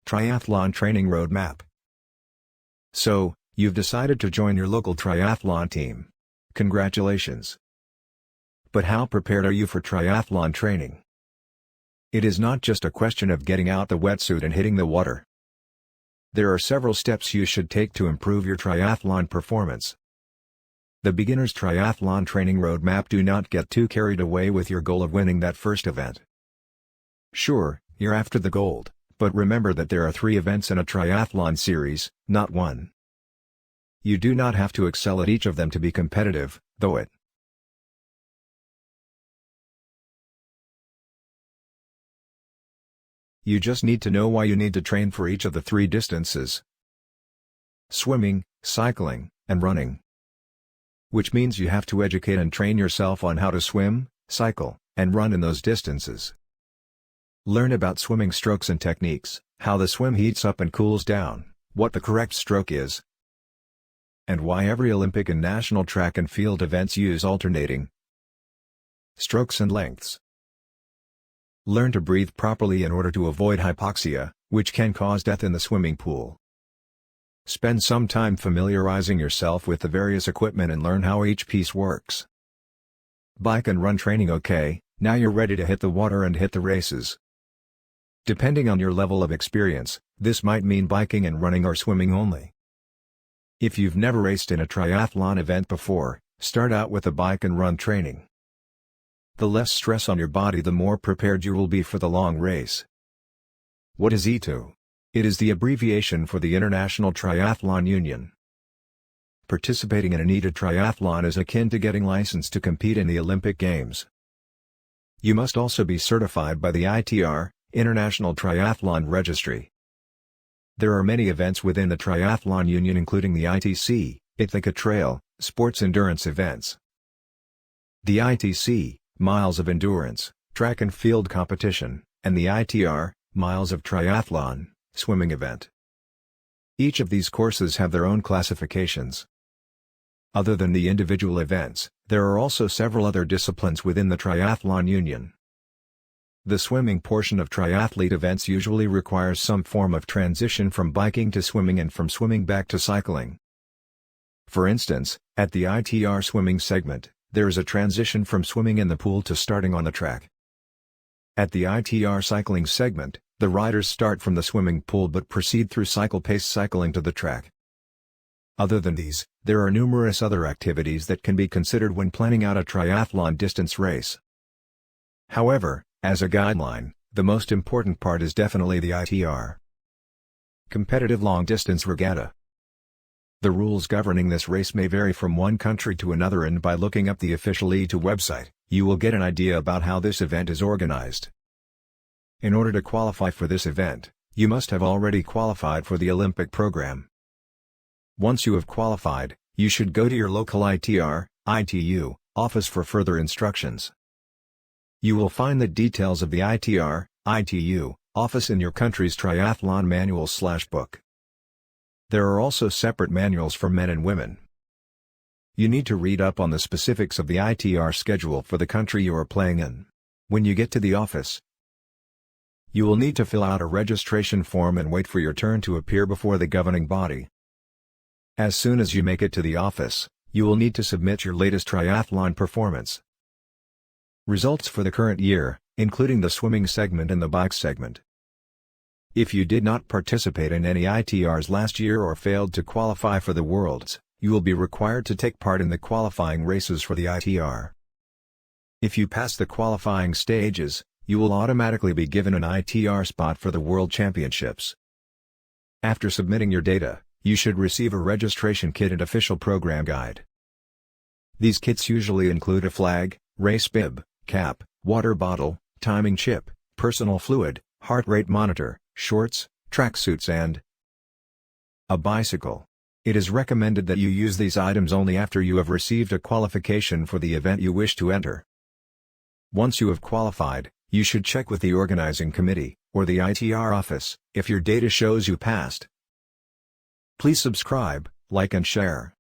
Triathlon Training Roadmap. So, you've decided to join your local triathlon team. Congratulations! But how prepared are you for triathlon training? It is not just a question of getting out the wetsuit and hitting the water. There are several steps you should take to improve your triathlon performance. The Beginner's Triathlon Training Roadmap. Do not get too carried away with your goal of winning that first event. Sure, you're after the gold, but remember that there are 3 events in a triathlon series, not 1. You do not have to excel at each of them to be competitive, though it. You just need to know why you need to train for each of the 3 distances: swimming, cycling, and running. Which means you have to educate and train yourself on how to swim, cycle, and run in those distances. Learn about swimming strokes and techniques, how the swim heats up and cools down, what the correct stroke is, and why every Olympic and national track and field events use alternating strokes and lengths. Learn to breathe properly in order to avoid hypoxia, which can cause death in the swimming pool. Spend some time familiarizing yourself with the various equipment and learn how each piece works. Bike and run training. Okay, now you're ready to hit the water and hit the races. Depending on your level of experience, this might mean biking and running or swimming only. If you've never raced in a triathlon event before, start out with a bike and run training. The less stress on your body, the more prepared you will be for the long race. What is E2? It is the abbreviation for the International Triathlon Union. Participating in an E2 triathlon is akin to getting licensed to compete in the Olympic Games. You must also be certified by the ITR, International Triathlon Registry. There are many events within the Triathlon Union, including the ITC, Ithaca Trail, sports endurance events. The ITC, Miles of Endurance, track and field competition, and the ITR, Miles of Triathlon, swimming event. Each of these courses have their own classifications. Other than the individual events, there are also several other disciplines within the Triathlon Union. The swimming portion of triathlete events usually requires some form of transition from biking to swimming and from swimming back to cycling. For instance, at the ITR swimming segment, there is a transition from swimming in the pool to starting on the track. At the ITR cycling segment, the riders start from the swimming pool but proceed through cycle-pace cycling to the track. Other than these, there are numerous other activities that can be considered when planning out a triathlon distance race. However, as a guideline, the most important part is definitely the ITR. Competitive long-distance regatta. The rules governing this race may vary from one country to another, and by looking up the official E2 website, you will get an idea about how this event is organized. In order to qualify for this event, you must have already qualified for the Olympic program. Once you have qualified, you should go to your local ITR, ITU, office for further instructions. You will find the details of the ITR, ITU, office in your country's triathlon manual/book. There are also separate manuals for men and women. You need to read up on the specifics of the ITR schedule for the country you are playing in. When you get to the office, you will need to fill out a registration form and wait for your turn to appear before the governing body. As soon as you make it to the office, you will need to submit your latest triathlon performance results for the current year, including the swimming segment and the bike segment. If you did not participate in any ITRs last year or failed to qualify for the Worlds, you will be required to take part in the qualifying races for the ITR. If you pass the qualifying stages, you will automatically be given an ITR spot for the World Championships. After submitting your data, you should receive a registration kit and official program guide. These kits usually include a flag, race bib, cap, water bottle, timing chip, personal fluid, heart rate monitor, shorts, tracksuits, and a bicycle. It is recommended that you use these items only after you have received a qualification for the event you wish to enter. Once you have qualified, you should check with the organizing committee, or the ITR office, if your data shows you passed. Please subscribe, like and share.